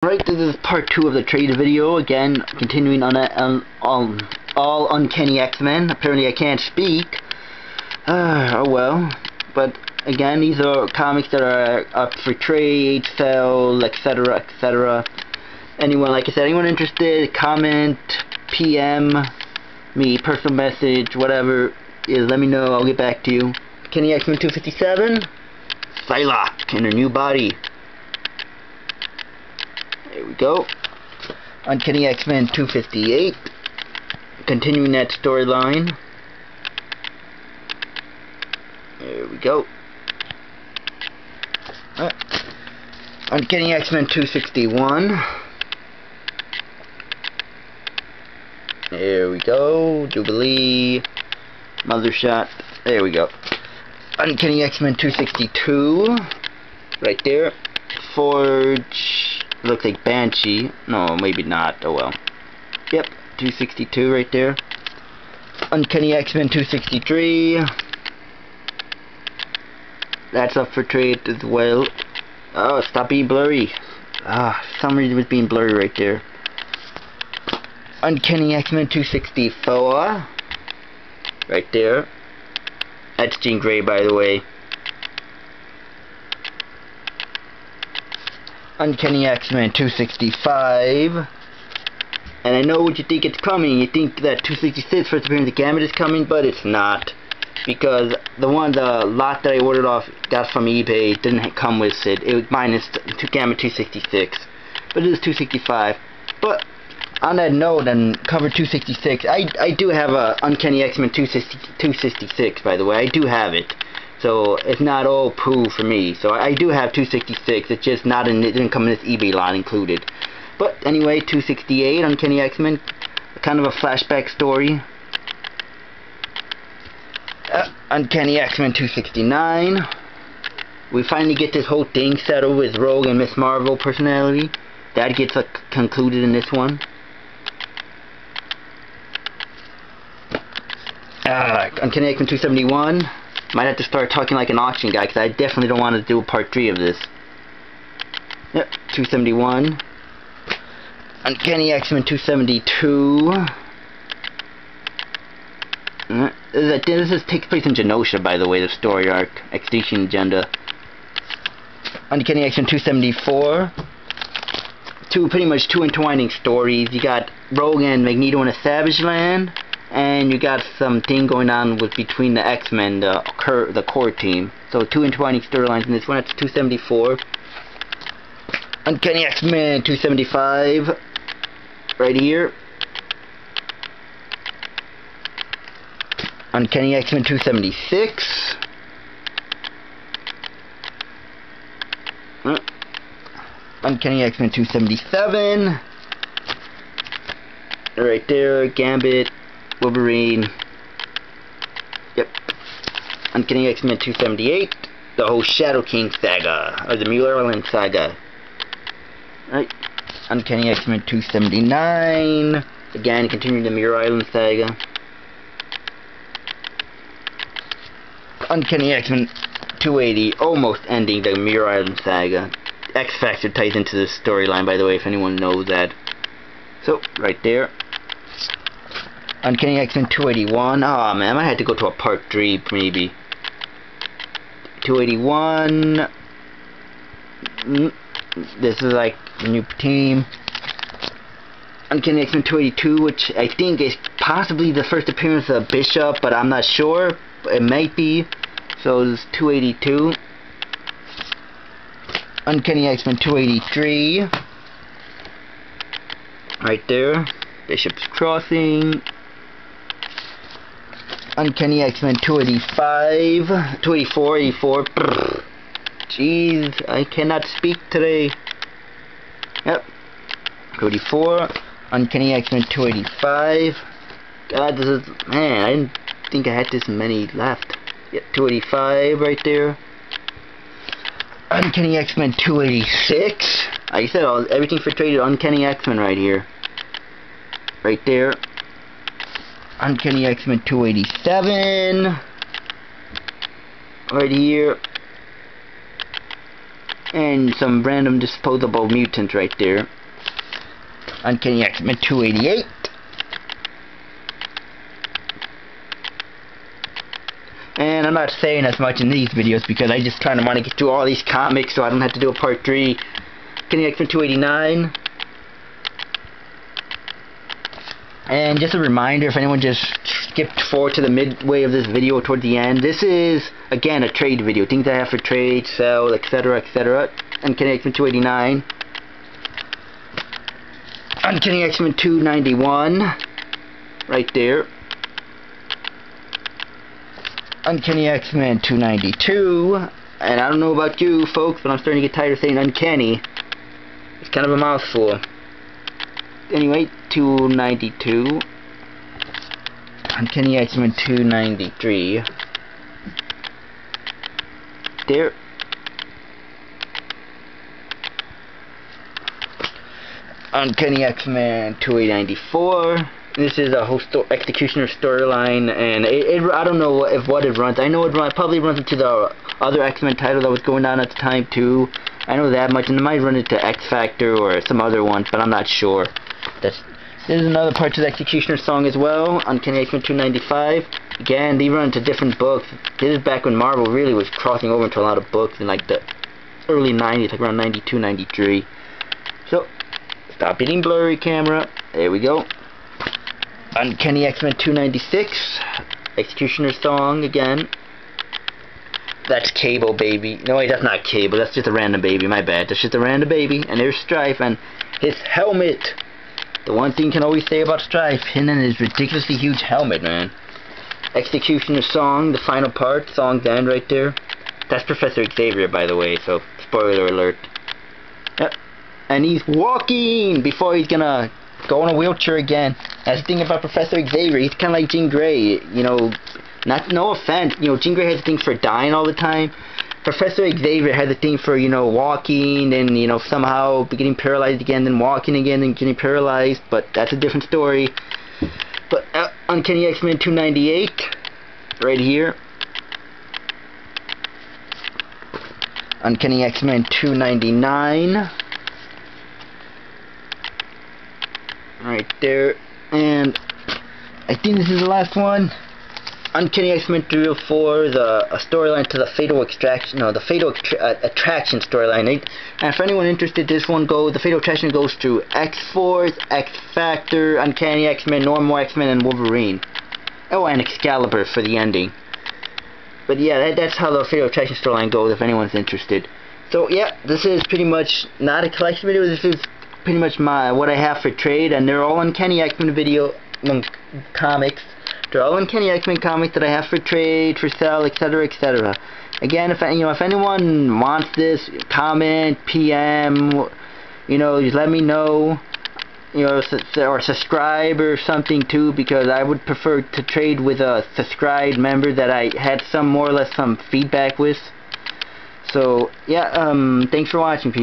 Right, this is part 2 of the trade video. Again, continuing on all Uncanny X-Men. Apparently I can't speak. Oh well. But again, these are comics that are up for trade, sale, etc, etc. Anyone, like I said, anyone interested, comment, PM me, personal message, whatever is, let me know, I'll get back to you. Uncanny X-Men 257, Psylocke in her new body. There we go. Uncanny X-Men 258. Continuing that storyline. There we go. Uncanny X-Men 261. There we go. Jubilee. Mother Shot. There we go. Uncanny X-Men 262. Right there. Forge. Looks like Banshee. No, maybe not. Oh well. Yep, 262 right there. Uncanny X-Men 263. That's up for trade as well. Oh, stop being blurry. Some reason it was being blurry right there. Uncanny X-Men 264. Right there. That's Jean Grey, by the way. Uncanny X-Men 265. And I know what you think it's coming. You think that 266 first appearance of Gambit is coming, but it's not. Because the lot that I ordered got from eBay didn't come with it. It was minus Gambit 266. But it is 265. But on that note, and cover 266, I do have a Uncanny X-Men 266, by the way. I do have it. So it's not all poo for me. So I do have 266. It's just not in. It didn't come in this eBay lot included. But anyway, 268 Uncanny X-Men, kind of a flashback story. Uncanny X-Men 269. We finally get this whole thing settled with Rogue and Miss Marvel personality. That gets concluded in this one. Uncanny X-Men 271. Might have to start talking like an auction guy, because I definitely don't want to do a part 3 of this. Yep, 271. Uncanny X-Men 272. This takes place in Genosha, by the way, the story arc. Extinction Agenda. Uncanny X-Men 274. Pretty much two intertwining stories. You got Rogue and Magneto in a Savage Land. And you got something going on between the X-Men, the core team. So two intertwining storylines in this one. That's 274. Uncanny X-Men 275. Right here. Uncanny X-Men 276. Uncanny X-Men 277. Right there. Gambit. Wolverine. Yep. Uncanny X-Men 278. The whole Shadow King saga. Or the Muir Island saga. Right. Uncanny X-Men 279. Again, continuing the Muir Island saga. Uncanny X-Men 280. Almost ending the Muir Island saga. X-Factor ties into this storyline, by the way, if anyone knows that. So, right there. Uncanny X-Men 281. Oh man, I might have to go to a part 3 maybe. 281. This is like a new team. Uncanny X-Men 282, which I think is possibly the first appearance of Bishop, but I'm not sure. It might be. So this is 282. Uncanny X-Men 283. Right there. Bishop's Crossing. Uncanny X-Men 285, 284, 84. Jeez, I cannot speak today. Yep. 284. Uncanny X-Men 285. God, this is, man, I didn't think I had this many left. Yep, 285 right there. Uncanny X-Men 286. Like I said, everything for trade is Uncanny X-Men right here. Right there. Uncanny X-Men 287. Right here. And some random disposable mutants right there. Uncanny X-Men 288. And I'm not saying as much in these videos because I just want to get through all these comics so I don't have to do a part 3. Uncanny X-Men 289. And just a reminder, if anyone just skipped forward to the midway of this video toward the end, this is, again, a trade video. Things I have for trade, sell, etc., etc. Uncanny X-Men 289. Uncanny X-Men 291. Right there. Uncanny X-Men 292. And I don't know about you folks, but I'm starting to get tired of saying uncanny. It's kind of a mouthful. Anyway, 292. Uncanny X-Men 293. There. Uncanny X-Men 294. This is a whole Executioner storyline, and I don't know what it runs. I know it probably runs into the other X-Men title that was going on at the time too. I know that much, and it might run into X Factor or some other ones, but I'm not sure. This is another part to the Executioner song as well. Uncanny X-Men 295. Again, they run into different books. This is back when Marvel really was crossing over into a lot of books in like the early 90s, like around 92, 93. So, stop being blurry, camera. There we go. Uncanny X-Men 296. Executioner song again. That's Cable, baby. No, wait, that's not Cable. That's just a random baby. My bad. That's just a random baby. And there's Strife and his helmet. The one thing you can always say about Strife, him and his ridiculously huge helmet, man. Executioner song, the final part, song's end right there. That's Professor Xavier, by the way, so spoiler alert. Yep. And he's walking before he's gonna go in a wheelchair again. That's the thing about Professor Xavier, he's kinda like Jean Grey, you know, no offense, you know, Jean Grey has a thing for dying all the time. Professor Xavier has a thing for, you know, walking and, you know, somehow getting paralyzed again, then walking again and getting paralyzed, but that's a different story. But Uncanny X-Men 298, right here. Uncanny X-Men 299. Right there. And I think this is the last one. Uncanny X-Men 304 is a storyline to the Fatal Attraction Attraction storyline. And for anyone interested, the Fatal Attraction goes through X-Force, X-Factor, Uncanny X-Men, Normal X-Men, and Wolverine. Oh, and Excalibur for the ending. But yeah, that's how the Fatal Attraction storyline goes, if anyone's interested. So yeah, this is pretty much not a collection video. This is pretty much what I have for trade, and they're all Uncanny X-Men comics. They're all Uncanny X-Men comics that I have for trade, for sale, etc., etc. Again, if anyone wants this, comment, PM, you know, just let me know, you know, or subscribe or something too, because I would prefer to trade with a subscribed member that I had more or less some feedback with. So yeah, thanks for watching, people.